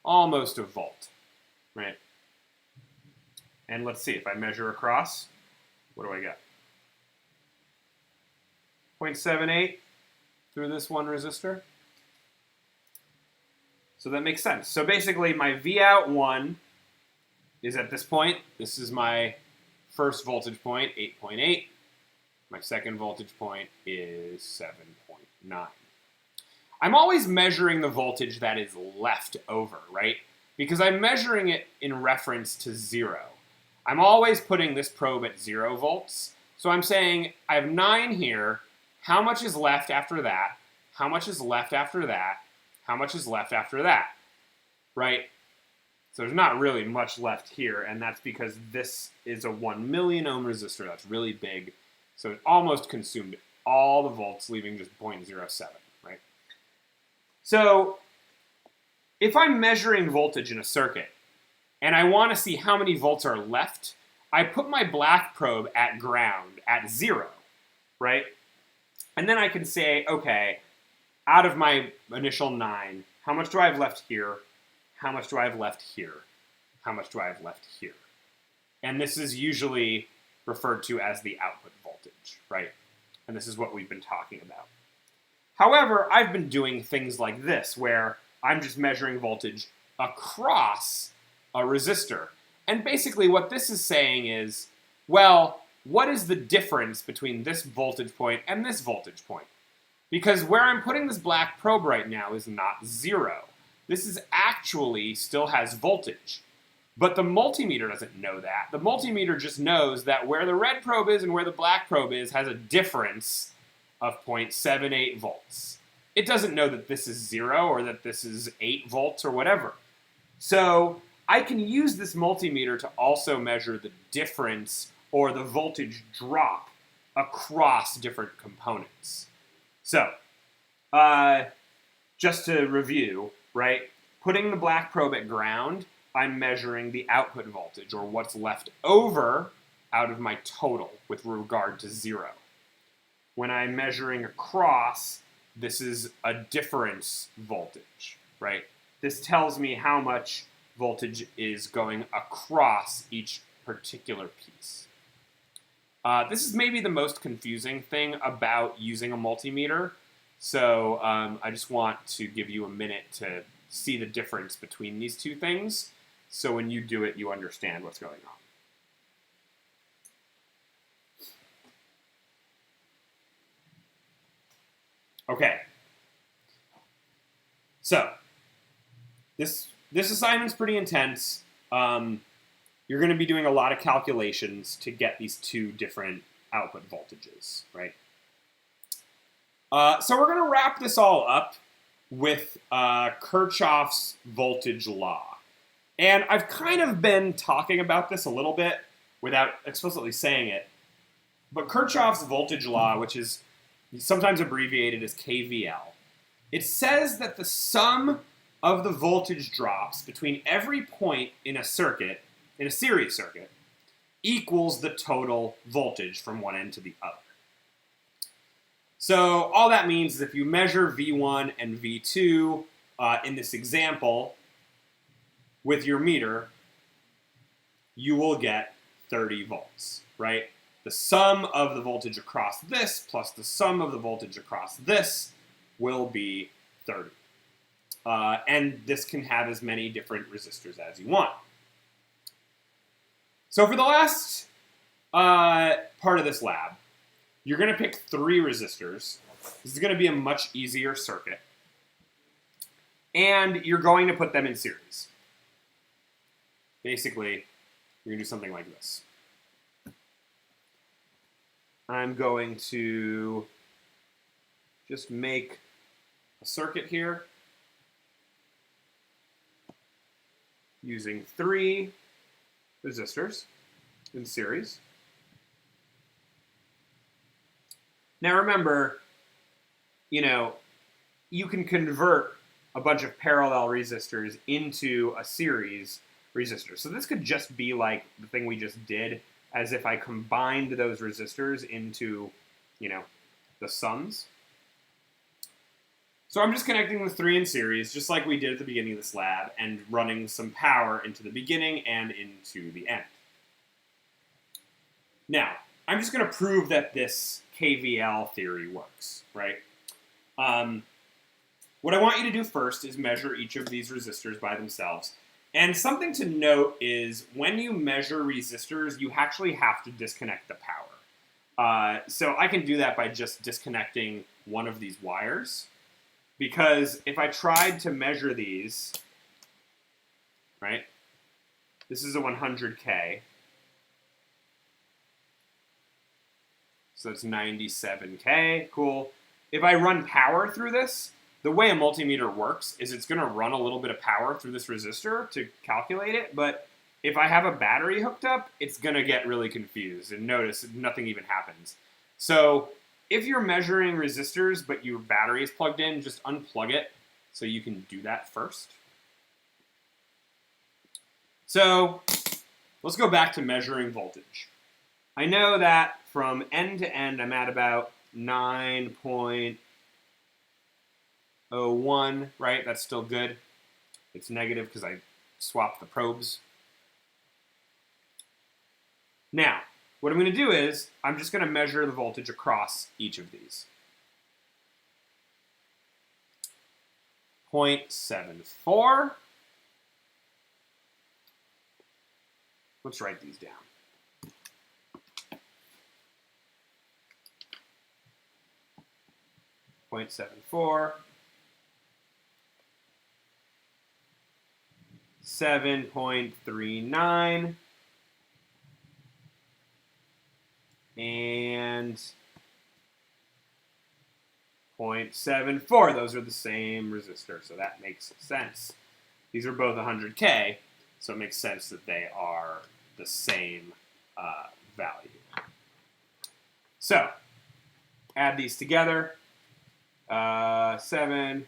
almost a volt, right? And let's see, if I measure across, what do I get? 0.78 through this one resistor. So that makes sense. So basically my Vout 1 is at this point. This is my first voltage point, 8.8. My second voltage point is 7.9. I'm always measuring the voltage that is left over, right? Because I'm measuring it in reference to 0. I'm always putting this probe at 0 volts. So I'm saying I have 9 here. How much is left after that? How much is left after that? How much is left after that? Right? So there's not really much left here, and that's because this is a 1 million ohm resistor. That's really big. So it almost consumed all the volts, leaving just 0.07, right? So if I'm measuring voltage in a circuit, and I want to see how many volts are left, I put my black probe at ground, at 0, right? And then I can say, okay, out of my initial 9, how much do I have left here? How much do I have left here? How much do I have left here? And this is usually referred to as the output voltage, right? And this is what we've been talking about. However, I've been doing things like this, where I'm just measuring voltage across a resistor. And basically what this is saying is, well, what is the difference between this voltage point and this voltage point? Because where I'm putting this black probe right now is not 0. This is actually still has voltage. But the multimeter doesn't know that. The multimeter just knows that where the red probe is and where the black probe is has a difference of 0.78 volts. It doesn't know that this is 0 or that this is 8 volts or whatever. So I can use this multimeter to also measure the difference or the voltage drop across different components. So, just to review, right? Putting the black probe at ground, I'm measuring the output voltage, or what's left over out of my total with regard to 0. When I'm measuring across, this is a difference voltage, right? This tells me how much voltage is going across each particular piece. This is maybe the most confusing thing about using a multimeter, so I just want to give you a minute to see the difference between these two things, so when you do it, you understand what's going on. Okay. So, this assignment's pretty intense. You're going to be doing a lot of calculations to get these two different output voltages, right? So we're going to wrap this all up with Kirchoff's voltage law. And I've kind of been talking about this a little bit without explicitly saying it. But Kirchoff's voltage law, which is sometimes abbreviated as KVL, it says that the sum of the voltage drops between every point in a circuit, in a series circuit, equals the total voltage from one end to the other. So all that means is if you measure V1 and V2 in this example with your meter, you will get 30 volts, right? The sum of the voltage across this plus the sum of the voltage across this will be 30. And this can have as many different resistors as you want. So for the last part of this lab, you're going to pick 3 resistors. This is going to be a much easier circuit. And you're going to put them in series. Basically, you're going to do something like this. I'm going to just make a circuit here using 3 resistors in series. Now remember, you can convert a bunch of parallel resistors into a series resistor. So this could just be like the thing we just did, as if I combined those resistors into, the sums. So I'm just connecting the 3 in series, just like we did at the beginning of this lab, and running some power into the beginning and into the end. Now, I'm just going to prove that this KVL theory works, right? What I want you to do first is measure each of these resistors by themselves. And something to note is when you measure resistors, you actually have to disconnect the power. So I can do that by just disconnecting one of these wires. Because if I tried to measure these, right, this is a 100K. So it's 97K, cool. If I run power through this, the way a multimeter works is it's going to run a little bit of power through this resistor to calculate it, but if I have a battery hooked up, it's going to get really confused, and notice nothing even happens. So if you're measuring resistors but your battery is plugged in, just unplug it so you can do that first. So let's go back to measuring voltage. I know that from end to end I'm at about 9.01, right? That's still good. It's negative because I swapped the probes. Now, what I'm going to do is I'm just going to measure the voltage across each of these. 0.74. Let's write these down. 0.74. 7.39. And 0.74. Those are the same resistor, so that makes sense. These are both 100K, so it makes sense that they are the same value. So, add these together. 7.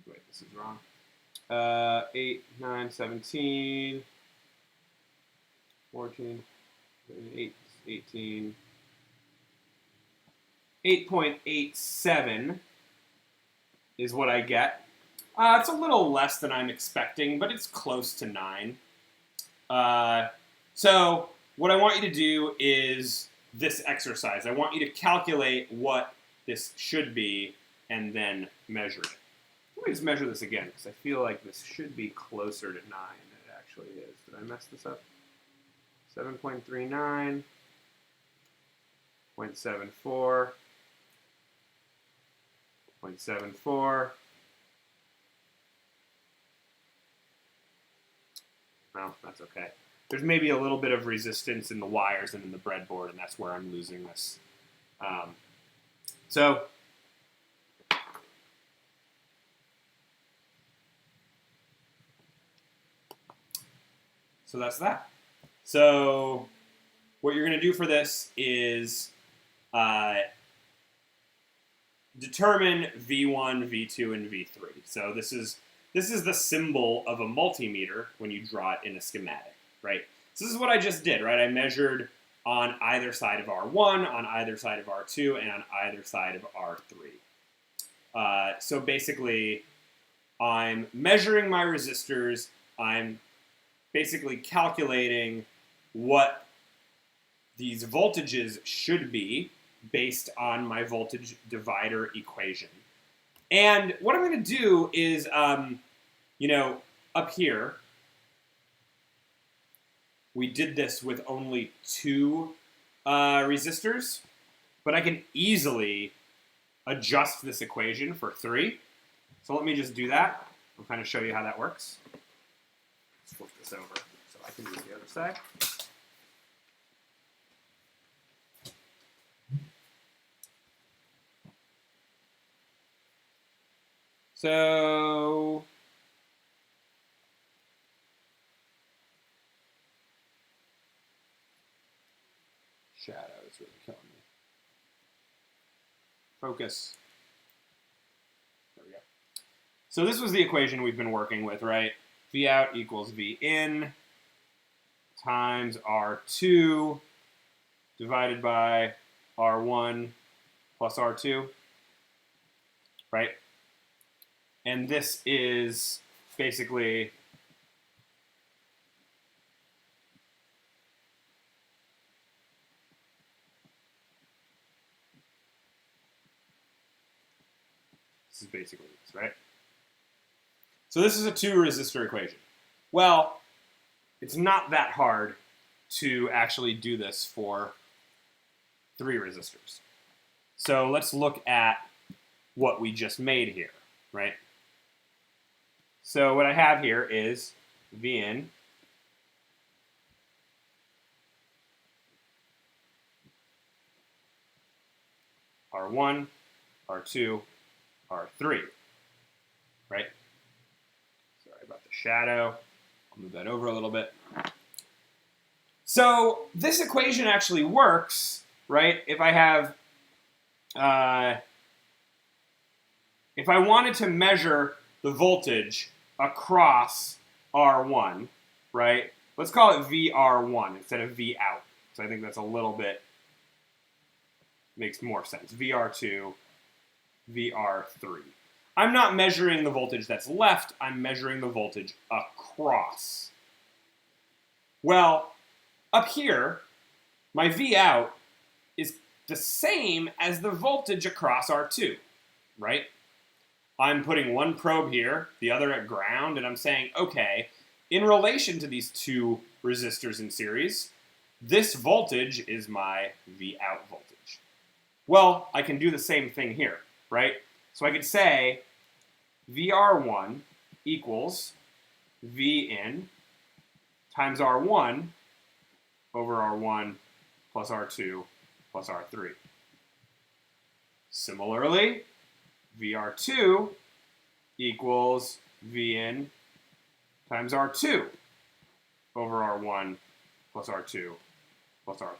Wait, this is wrong. 8, 9, 17. 14, 8, 18, 8.87 is what I get. It's a little less than I'm expecting, but it's close to 9. So what I want you to do is this exercise. I want you to calculate what this should be and then measure it. Let me just measure this again, because I feel like this should be closer to 9 than it actually is. Did I mess this up? 7.39, 0.74, 0.74. Well, that's okay. There's maybe a little bit of resistance in the wires and in the breadboard, and that's where I'm losing this. So that's that. So what you're going to do for this is determine V1, V2, and V3. So this is the symbol of a multimeter when you draw it in a schematic, right? So this is what I just did, right? I measured on either side of R1, on either side of R2, and on either side of R3. So basically, I'm measuring my resistors. I'm basically calculating what these voltages should be based on my voltage divider equation. And what I'm going to do is, up here, we did this with only 2 resistors, but I can easily adjust this equation for 3. So let me just do that. I'll kind of show you how that works. Let's flip this over so I can use the other side. So shadow is really killing me. Focus. There we go. So this was the equation we've been working with, right? V out equals V in times R2 divided by R1 plus R2, right? And this is basically this, right? So this is a 2 resistor equation. Well, it's not that hard to actually do this for 3 resistors. So let's look at what we just made here, right? So what I have here is V in R1, R2, R3, right? Sorry about the shadow. I'll move that over a little bit. So this equation actually works, right? If I have, if I wanted to measure the voltage across R1, right? Let's call it VR1 instead of V out. So I think that's a little bit, makes more sense. VR2, VR3. I'm not measuring the voltage that's left, I'm measuring the voltage across. Well, up here, my V out is the same as the voltage across R2, right? I'm putting one probe here, the other at ground, and I'm saying, okay, in relation to these 2 resistors in series, this voltage is my V out voltage. Well, I can do the same thing here, right? So I could say VR1 equals V in times R1 over R1 plus R2 plus R3. Similarly, VR2 equals V in times R2 over R1 plus R2 plus R3.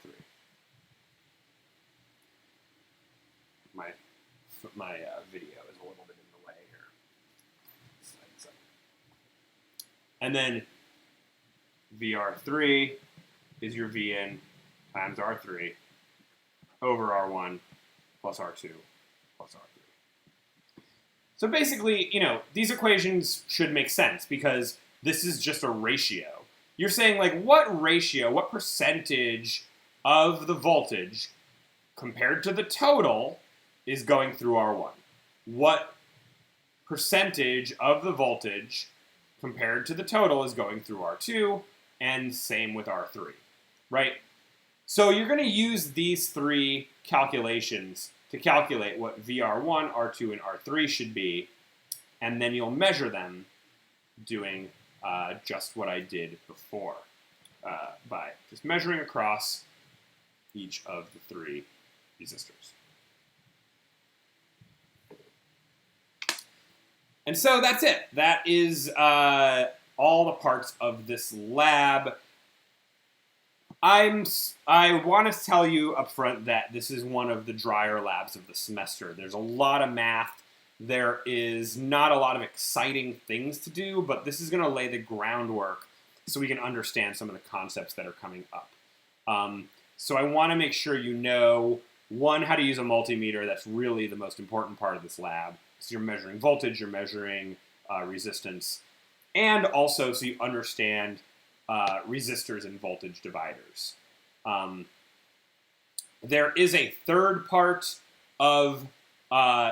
My video is a little bit in the way here. And then VR3 is your V in times R3 over R1 plus R2 plus R3. So basically, these equations should make sense because this is just a ratio. You're saying, like, what ratio, what percentage of the voltage compared to the total is going through R1? What percentage of the voltage compared to the total is going through R2, and same with R3, right? So you're going to use these 3 calculations to calculate what VR1, R2, and R3 should be, and then you'll measure them doing just what I did before, by just measuring across each of the 3 resistors. And so that's it. That is all the parts of this lab. I want to tell you up front that this is one of the drier labs of the semester. There's a lot of math. There is not a lot of exciting things to do, but this is going to lay the groundwork so we can understand some of the concepts that are coming up. So I want to make sure you know, one, how to use a multimeter. That's really the most important part of this lab. So you're measuring voltage, you're measuring resistance, and also so you understand resistors and voltage dividers. There is a third part of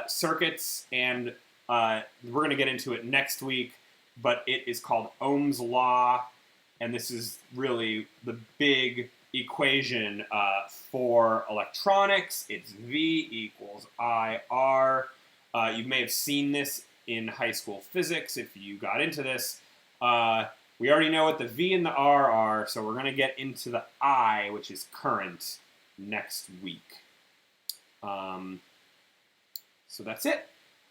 circuits, and we're going to get into it next week, but it is called Ohm's Law, and this is really the big equation for electronics. It's V equals IR. You may have seen this in high school physics if you got into this. We already know what the V and the R are, so we're going to get into the I, which is current, next week. So that's it.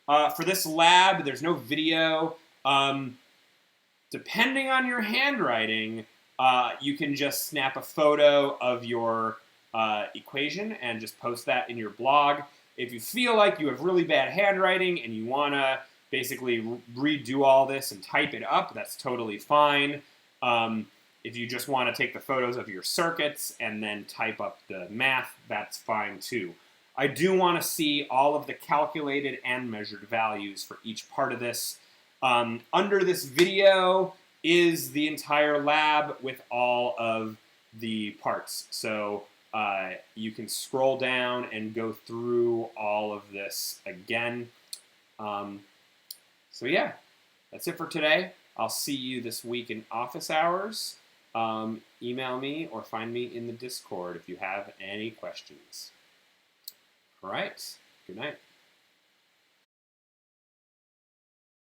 For this lab, there's no video. Depending on your handwriting, you can just snap a photo of your equation and just post that in your blog. If you feel like you have really bad handwriting and you want to basically redo all this and type it up, that's totally fine. If you just want to take the photos of your circuits and then type up the math, that's fine too. I do want to see all of the calculated and measured values for each part of this. Under this video is the entire lab with all of the parts. So you can scroll down and go through all of this again. So yeah, that's it for today. I'll see you this week in office hours. Email me or find me in the Discord if you have any questions. All right, good night.